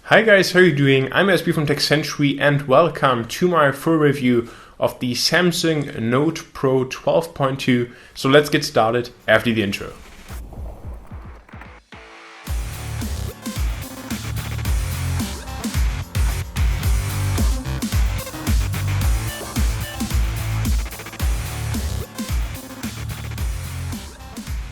Hi guys, how are you doing? I'm SB from TechCentury and welcome to my full review of the Samsung Note Pro 12.2. So let's get started after the intro.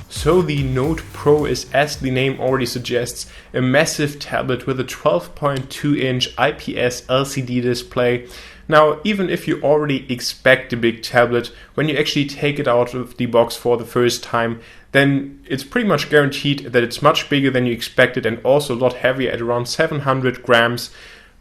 So the Note Pro is, as the name already suggests, a massive tablet with a 12.2-inch IPS LCD display. Now, even if you already expect a big tablet, when you actually take it out of the box for the first time, then it's pretty much guaranteed that it's much bigger than you expected and also a lot heavier at around 700 grams.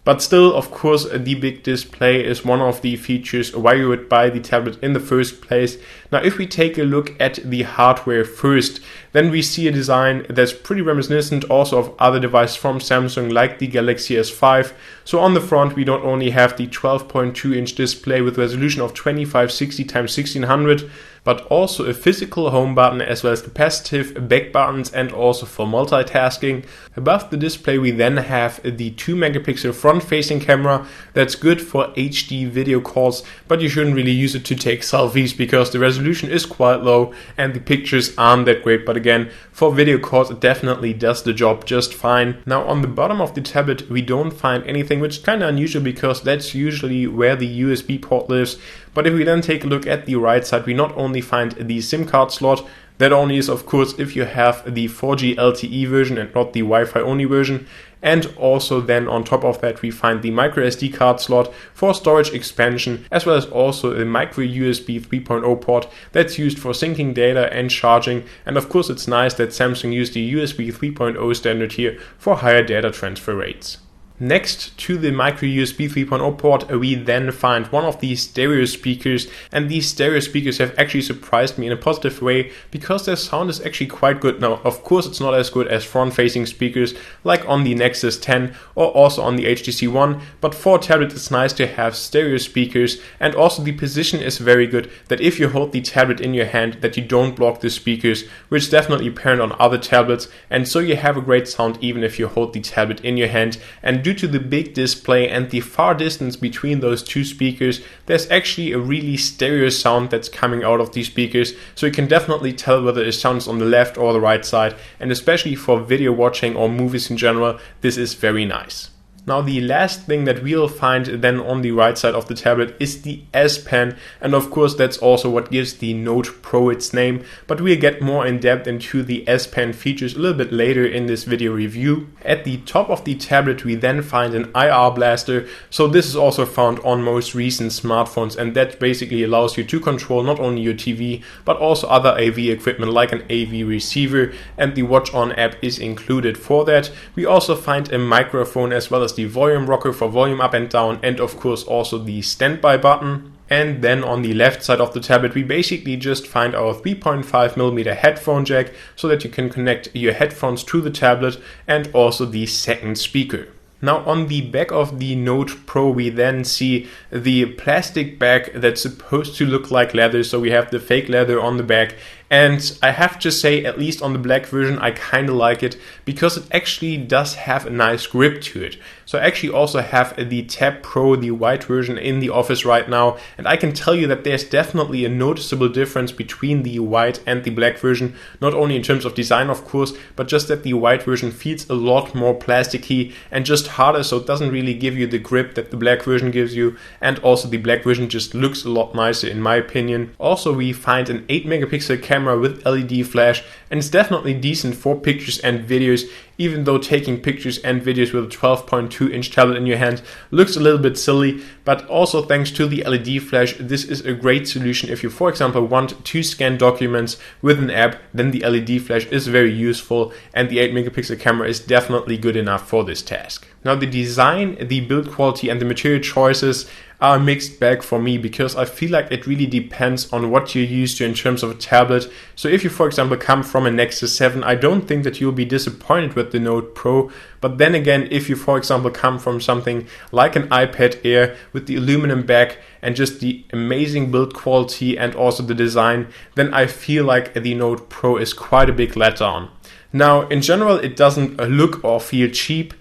But still, of course, the big display is one of the features why you would buy the tablet in the first place. Now, if we take a look at the hardware first, then we see a design that's pretty reminiscent also of other devices from Samsung like the Galaxy S5. So on the front, we not only have the 12.2-inch display with resolution of 2560x1600, but also a physical home button as well as capacitive back buttons and also for multitasking. Above the display we then have the 2-megapixel front-facing camera that's good for HD video calls, but you shouldn't really use it to take selfies because the resolution is quite low and the pictures aren't that great, but again, for video calls it definitely does the job just fine. Now on the bottom of the tablet we don't find anything, which is kind of unusual because that's usually where the USB port lives. But if we then take a look at the right side, we not only find the SIM card slot. That only is of course if you have the 4G LTE version and not the Wi-Fi only version. And also then on top of that we find the micro SD card slot for storage expansion, as well as also a micro USB 3.0 port that's used for syncing data and charging. And of course it's nice that Samsung used the USB 3.0 standard here for higher data transfer rates. Next to the micro USB 3.0 port, we then find one of these stereo speakers, and these stereo speakers have actually surprised me in a positive way because their sound is actually quite good. Now, of course, it's not as good as front-facing speakers like on the Nexus 10 or also on the HTC One, but for a tablet it's nice to have stereo speakers, and also the position is very good, that if you hold the tablet in your hand that you don't block the speakers, which is definitely apparent on other tablets, and so you have a great sound even if you hold the tablet in your hand. And due to the big display and the far distance between those two speakers, there's actually a really stereo sound that's coming out of these speakers, so you can definitely tell whether it sounds on the left or the right side, and especially for video watching or movies in general, this is very nice. Now the last thing that we'll find then on the right side of the tablet is the S Pen, and of course that's also what gives the Note Pro its name, but we'll get more in depth into the S Pen features a little bit later in this video review. At the top of the tablet we then find an IR blaster, so this is also found on most recent smartphones, and that basically allows you to control not only your TV but also other AV equipment like an AV receiver, and the Watch On app is included for that. We also find a microphone as well as the volume rocker for volume up and down, and of course also the standby button. And then on the left side of the tablet we basically just find our 3.5mm headphone jack so that you can connect your headphones to the tablet, and also the second speaker. Now on the back of the Note Pro we then see the plastic bag that's supposed to look like leather, so we have the fake leather on the back. And I have to say, at least on the black version, I kind of like it because it actually does have a nice grip to it. So I actually also have the Tab Pro, the white version, in the office right now, and I can tell you that there's definitely a noticeable difference between the white and the black version, not only in terms of design of course, but just that the white version feels a lot more plasticky and just harder, so it doesn't really give you the grip that the black version gives you, and also the black version just looks a lot nicer in my opinion. Also we find an 8-megapixel camera with LED flash, and it's definitely decent for pictures and videos, even though taking pictures and videos with a 12.2-inch tablet in your hand looks a little bit silly. But also thanks to the LED flash, this is a great solution if you, for example, want to scan documents with an app, then the LED flash is very useful, and the 8-megapixel camera is definitely good enough for this task. Now the design, the build quality and the material choices are a mixed bag for me because I feel like it really depends on what you're used to in terms of a tablet. So if you, for example, come from a Nexus 7, I don't think that you'll be disappointed with the Note Pro. But then again, if you, for example, come from something like an iPad Air with the aluminum back and just the amazing build quality and also the design, then I feel like the Note Pro is quite a big letdown. Now, in general, it doesn't look or feel cheap,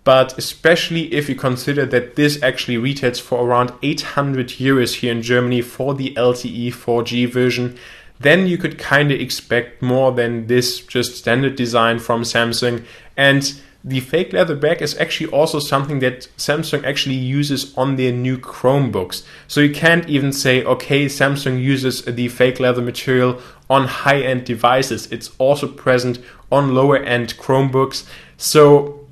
but especially if you consider that this actually retails for around 800 euros here in Germany for the LTE 4G version, then you could kind of expect more than this just standard design from Samsung. And the fake leather back is actually also something that Samsung actually uses on their new Chromebooks. So you can't even say, okay, Samsung uses the fake leather material on high-end devices. It's also present on lower-end Chromebooks. So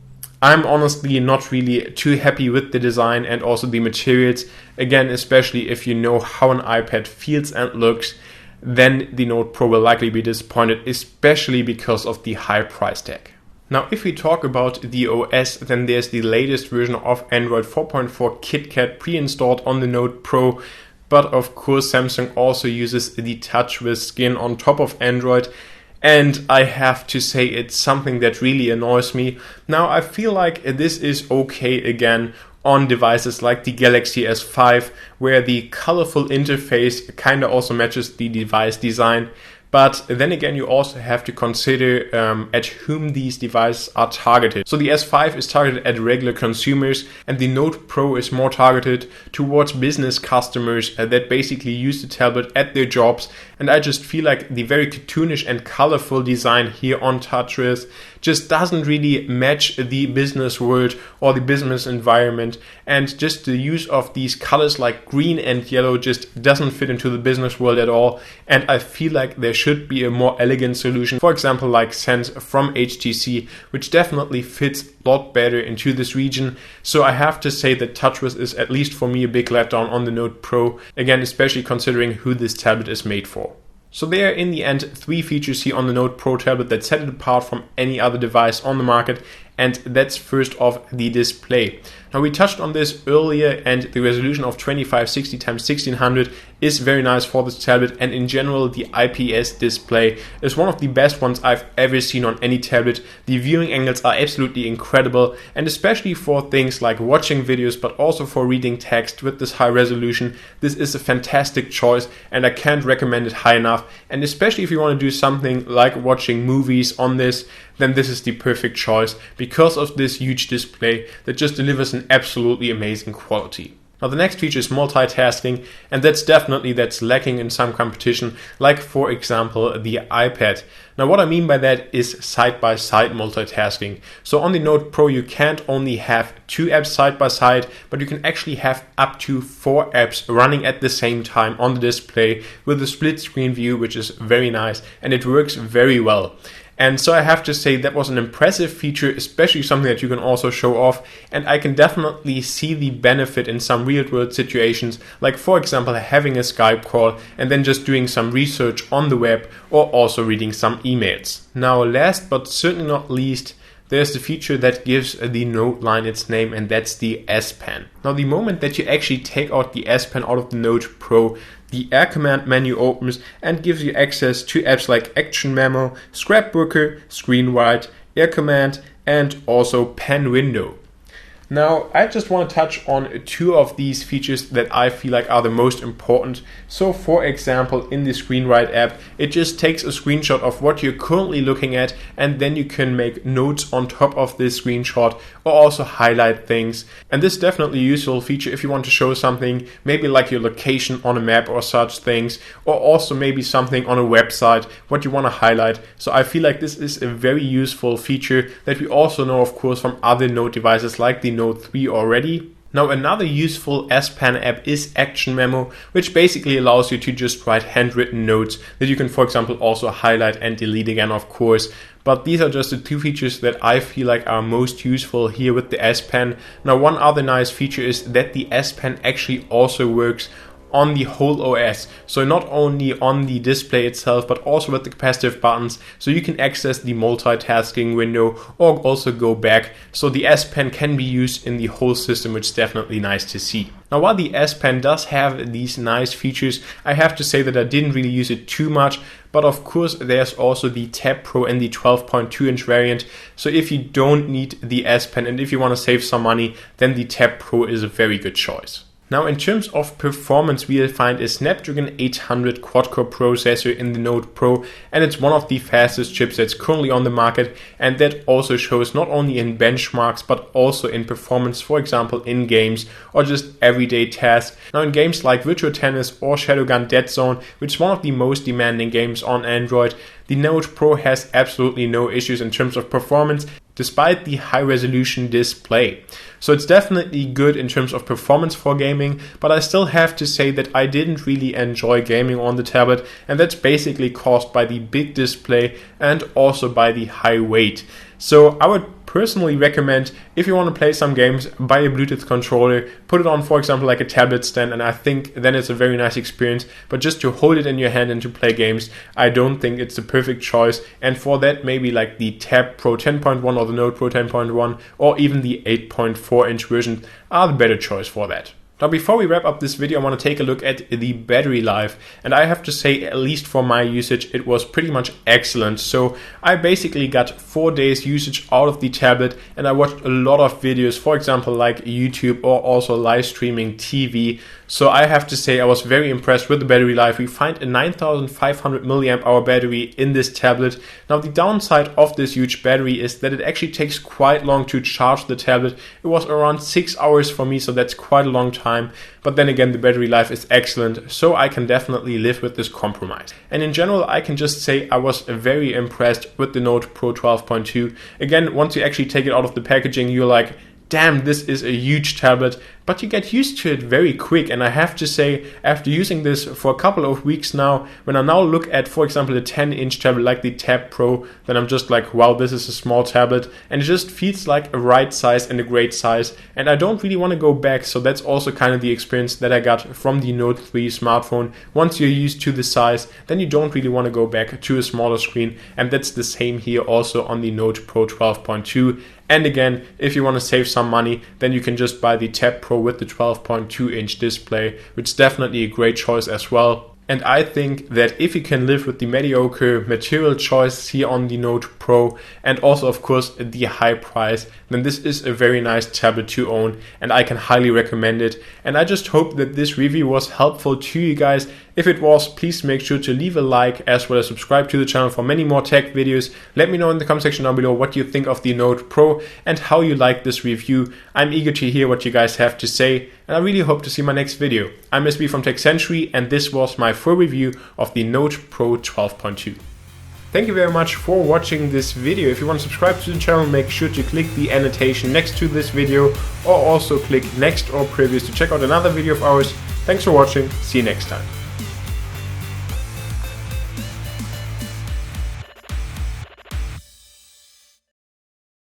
I'm honestly not really too happy with the design and also the materials. Again, especially if you know how an iPad feels and looks, then the Note Pro will likely be disappointed, especially because of the high price tag. Now, if we talk about the OS, then there's the latest version of Android 4.4 KitKat pre-installed on the Note Pro. But of course, Samsung also uses the TouchWiz skin on top of Android. And I have to say it's something that really annoys me. Now, I feel like this is okay again on devices like the Galaxy S5, where the colorful interface kind of also matches the device design. But then again, you also have to consider at whom these devices are targeted. So the S5 is targeted at regular consumers, and the Note Pro is more targeted towards business customers that basically use the tablet at their jobs. And I just feel like the very cartoonish and colorful design here on TouchWiz just doesn't really match the business world or the business environment. And just the use of these colors like green and yellow just doesn't fit into the business world at all. And I feel like there should be a more elegant solution, for example like Sense from HTC, which definitely fits a lot better into this region. So I have to say that TouchWiz is, at least for me, a big letdown on the Note Pro, again especially considering who this tablet is made for. So there are in the end 3 features here on the Note Pro tablet that set it apart from any other device on the market, and that's first off the display. Now we touched on this earlier, and the resolution of 2560x1600 is very nice for this tablet, and in general the IPS display is one of the best ones I've ever seen on any tablet. The viewing angles are absolutely incredible, and especially for things like watching videos but also for reading text with this high resolution, this is a fantastic choice and I can't recommend it high enough. And especially if you want to do something like watching movies on this, then this is the perfect choice because of this huge display that just delivers an absolutely amazing quality. Now the next feature is multitasking, and that's lacking in some competition, like for example the iPad. Now what I mean by that is side-by-side multitasking. So on the Note Pro you can't only have 2 apps side by side, but you can actually have up to 4 apps running at the same time on the display with a split screen view, which is very nice and it works very well. And so I have to say that was an impressive feature, especially something that you can also show off, and I can definitely see the benefit in some real world situations, like for example having a Skype call and then just doing some research on the web or also reading some emails. Now last but certainly not least, there's the feature that gives the Note line its name, and that's the S Pen. Now the moment that you actually take out the S Pen out of the Note Pro, the Air Command menu opens and gives you access to apps like Action Memo, Scrapbooker, ScreenWrite, Air Command, and also Pen Window. Now, I just want to touch on 2 of these features that I feel like are the most important. So, for example, in the ScreenWrite app, it just takes a screenshot of what you're currently looking at, and then you can make notes on top of this screenshot or also highlight things. And this is definitely a useful feature if you want to show something, maybe like your location on a map or such things, or also maybe something on a website, what you want to highlight. So I feel like this is a very useful feature that we also know, of course, from other Note devices like the Note 3 already. Now another useful S Pen app is Action Memo, which basically allows you to just write handwritten notes that you can, for example, also highlight and delete again, of course. But these are just the 2 features that I feel like are most useful here with the S Pen. Now one other nice feature is that the S Pen actually also works on the whole OS. So not only on the display itself, but also with the capacitive buttons. So you can access the multitasking window or also go back. So the S Pen can be used in the whole system, which is definitely nice to see. Now while the S Pen does have these nice features, I have to say that I didn't really use it too much. But of course there's also the Tab Pro and the 12.2 inch variant. So if you don't need the S Pen and if you want to save some money, then the Tab Pro is a very good choice. Now in terms of performance, we'll find a Snapdragon 800 quad-core processor in the Note Pro, and it's one of the fastest chipsets currently on the market, and that also shows not only in benchmarks but also in performance, for example in games or just everyday tasks. Now in games like Virtua Tennis or Shadowgun Deadzone, which is one of the most demanding games on Android, the Note Pro has absolutely no issues in terms of performance, despite the high resolution display. So it's definitely good in terms of performance for gaming, but I still have to say that I didn't really enjoy gaming on the tablet, and that's basically caused by the big display and also by the high weight. So I would personally recommend, if you want to play some games, buy a Bluetooth controller, put it on for example like a tablet stand, and I think then it's a very nice experience. But just to hold it in your hand and to play games, I don't think it's the perfect choice, and for that maybe like the Tab Pro 10.1 or the Note Pro 10.1 or even the 8.4 inch version are the better choice for that. Now before we wrap up this video, I want to take a look at the battery life, and I have to say, at least for my usage, it was pretty much excellent. So I basically got 4 days usage out of the tablet, and I watched a lot of videos, for example like YouTube or also live streaming TV. So I have to say I was very impressed with the battery life. We find a 9500 milliamp hour battery in this tablet. Now the downside of this huge battery is that it actually takes quite long to charge the tablet. It was around 6 hours for me, so that's quite a long time. But then again, the battery life is excellent, so I can definitely live with this compromise. And in general, I can just say I was very impressed with the Note Pro 12.2. Again, once you actually take it out of the packaging, you're like, damn, this is a huge tablet, but you get used to it very quick. And I have to say, after using this for a couple of weeks now, when I now look at, for example, the 10-inch tablet like the Tab Pro, then I'm just like, wow, this is a small tablet, and it just feels like a right size and a great size, and I don't really want to go back. So that's also kind of the experience that I got from the Note 3 smartphone. Once you're used to the size, then you don't really want to go back to a smaller screen, and that's the same here also on the Note Pro 12.2. And again, if you want to save some money, then you can just buy the Tab Pro with the 12.2 inch display, which is definitely a great choice as well. And I think that if you can live with the mediocre material choice here on the Note Pro, and also of course the high price, then this is a very nice tablet to own, and I can highly recommend it. And I just hope that this review was helpful to you guys. If it was, please make sure to leave a like as well as subscribe to the channel for many more tech videos. Let me know in the comment section down below what you think of the Note Pro and how you like this review. I'm eager to hear what you guys have to say, and I really hope to see my next video. I'm SB from TechCentury, and this was my full review of the Note Pro 12.2. Thank you very much for watching this video. If you want to subscribe to the channel, make sure to click the annotation next to this video, or also click next or previous to check out another video of ours. Thanks for watching. See you next time.